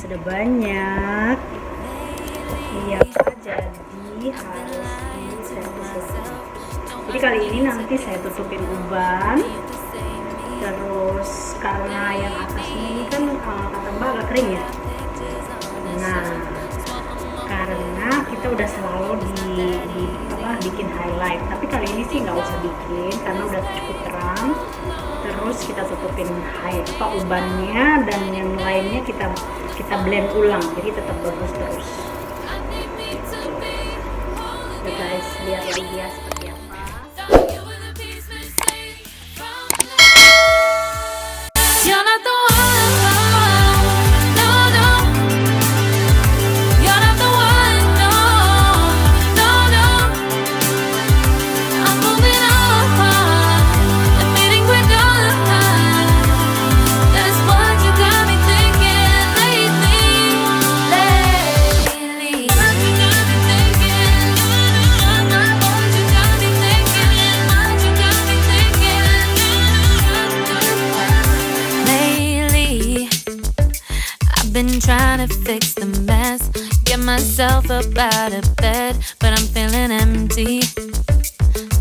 sudah banyak. Iya, jadi harus saya tutupin. Jadi kali ini nanti saya tutupin uban. Terus karena yang atasnya ini kan kata Mbak agak kering ya. Nah, karena kita udah selalu bikin highlight, tapi kali ini sih nggak usah bikin karena udah cukup terang. Terus kita tutupin ubannya dan yang lainnya kita blend ulang, jadi tetap bagus terus. Ya guys, lihat lagi ya seperti apa. Trying to fix the mess, get myself up out of bed, but I'm feeling empty.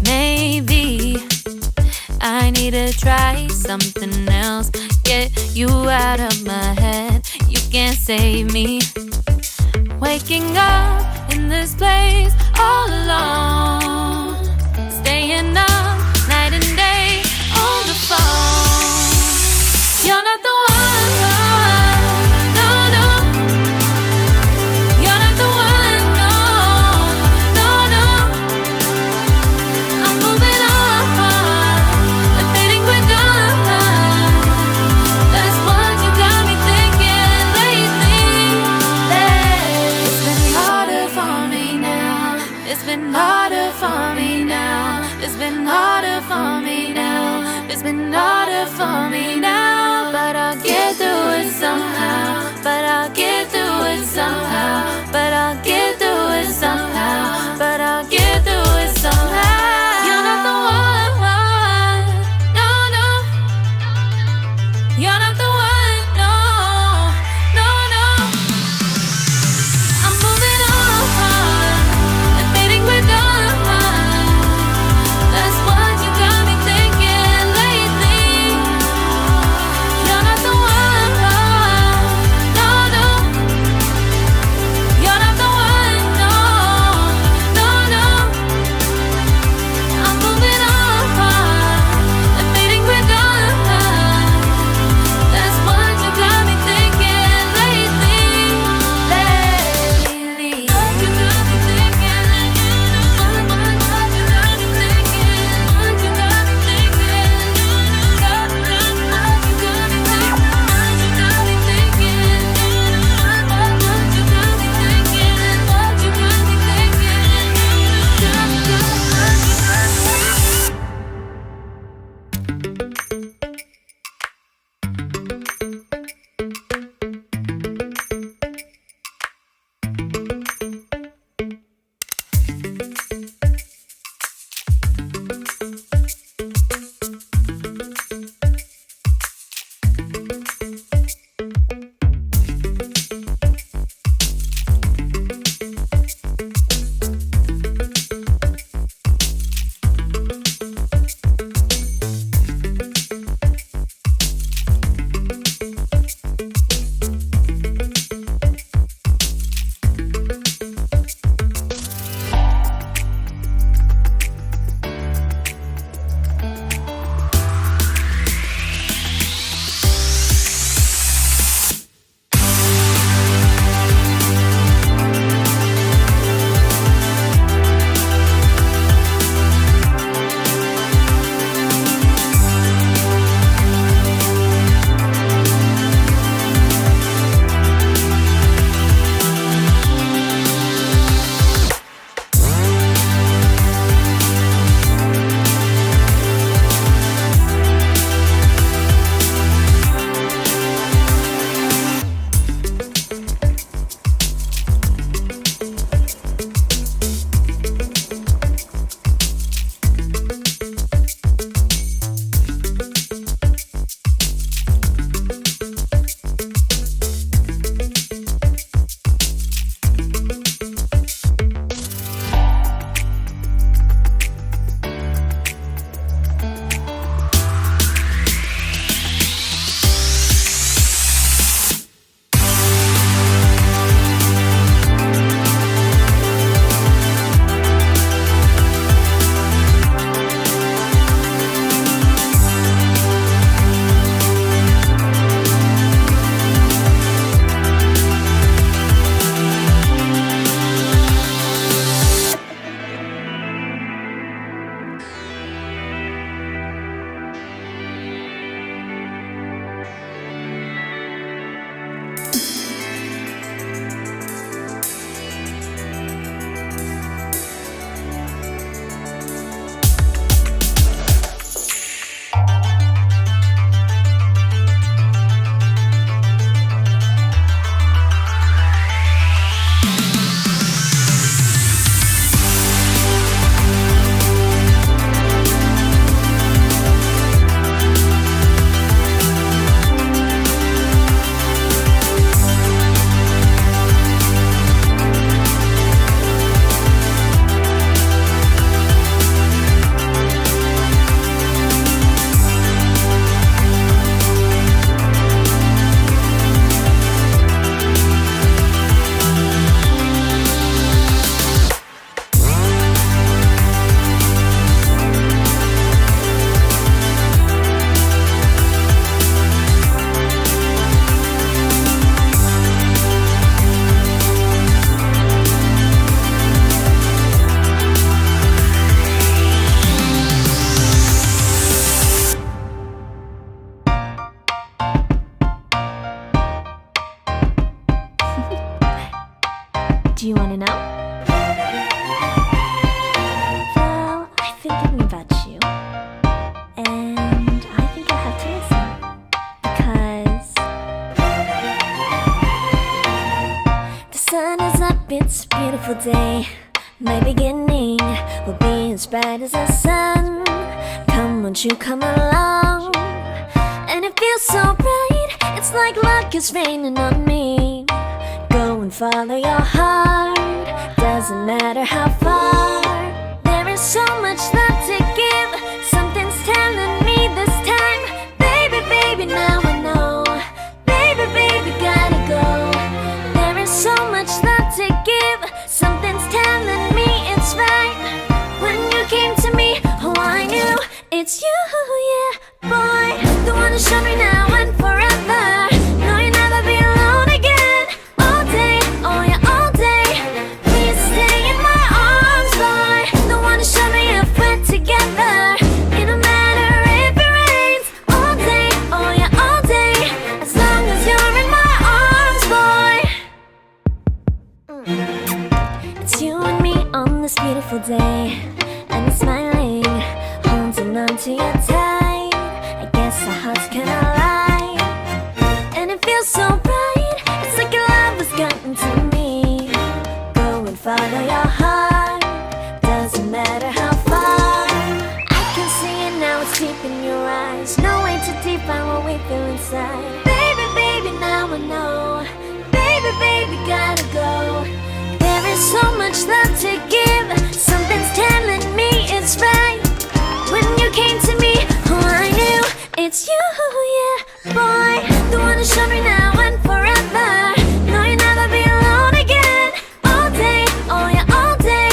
Maybe I need to try something else, get you out of my head. You can't save me. Waking up in this place all alone, staying up night and day on the phone. You're not the one. thinking about you, and I think you'll have to listen, because the sun is up, it's a beautiful day. My beginning will be as bright as the sun. Come, won't you come along? And it feels so bright, it's like luck is raining on me. Go and follow your heart, doesn't matter how far. There is so much love to give, something's telling me this time. Baby, baby, now I know. Baby, baby, gotta go. There is so much love to give, something's telling me it's right. When you came to me, oh I knew it's you, yeah, boy. The one who showed me now and forever. No, you'll never be alone again. All day, oh yeah, all day. Please stay in my arms, boy. The one who showed me if we're together. It don't matter if it rains. All day, oh yeah, all day. As long as you're in my arms, boy. It's you and me on this beautiful day, and it's smiling, holding on to you tight. I guess our hearts can align, and it feels so bright. It's like your love has gotten to me. Go and follow your heart, doesn't matter how far. I can see it now, it's deep in your eyes. No way to define what we feel inside. Baby, baby, now I know. Baby, baby, gotta go. There is so much love to give, something's telling me it's right. When you came to me, oh I knew it's you, yeah, boy. The one who showed me now and forever. No, you'll never be alone again. All day, oh yeah, all day.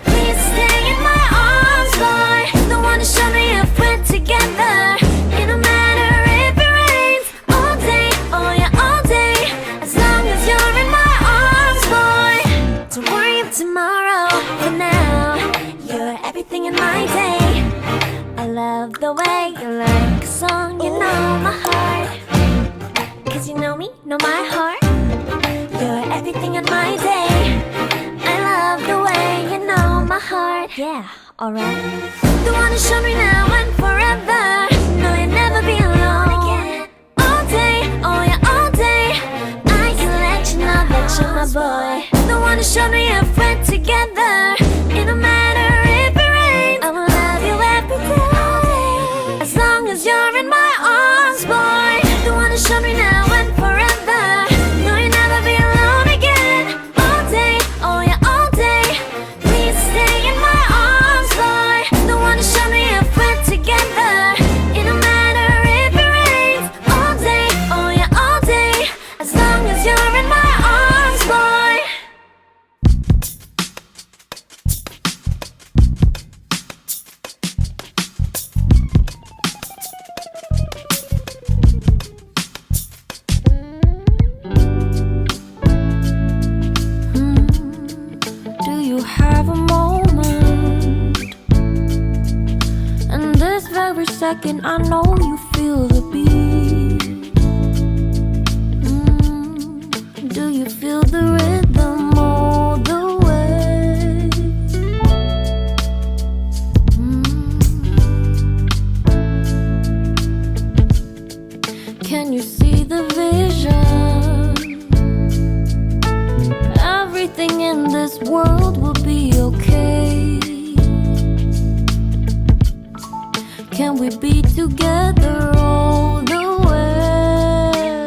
Please stay in my arms, boy. The one who showed me if we're together. It don't matter if it rains. All day, oh yeah, all day. As long as you're in my arms, boy. Don't worry of tomorrow, for now you're everything in my day. I love the way you like a song, you know my heart. Cause you know me, know my heart. You're everything in my day. I love the way you know my heart. Yeah, alright. The one who showed me now and forever. No, you'll never be alone again. All day, oh yeah, all day. I can let you know that you're my boy. The one who showed me if we're together. It don't matter if it rains. I will love you every day. As long as you're in my arms, boy. The one who showed me now and forever. No, you'll never be alone again. All day, oh yeah, all day. Please stay in my arms, boy. The one who showed me if we're together. It don't matter if it rains. All day, oh yeah, all day. As long as you're in my arms, boy. Do you have a moment? And this very second, I know you feel the beat. Do you feel the rhythm all the way? Can you see the vision? Everything in this world will be okay. Can we be together all the way?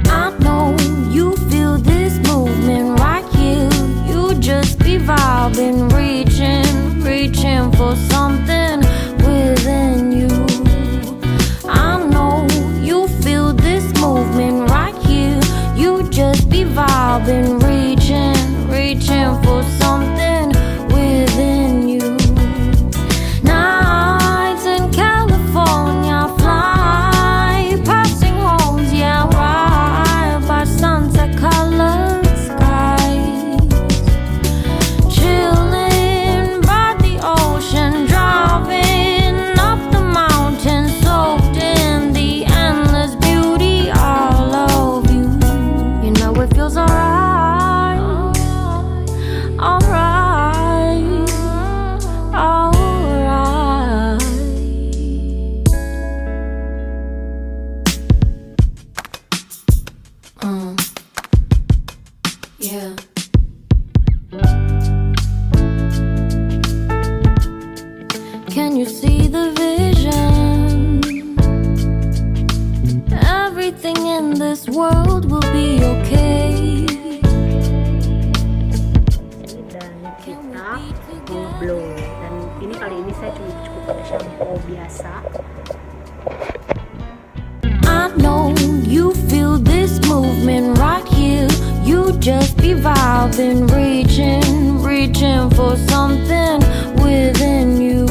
I know you feel this movement right here. You just be vibing, reaching for something within you. I know you feel this movement right here. You just be vibing, reaching for something within you. Nights in California, fly passing homes, yeah, right by sunset colored skies, chilling by the ocean, blow. Dan ini kali ini saya cukup pakai shampoo biasa. I know you feel this movement right here. You just be vibing, reaching for something within you.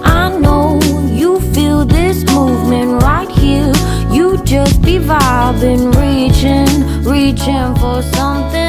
I know you feel this movement right here. You just be vibing, reaching for something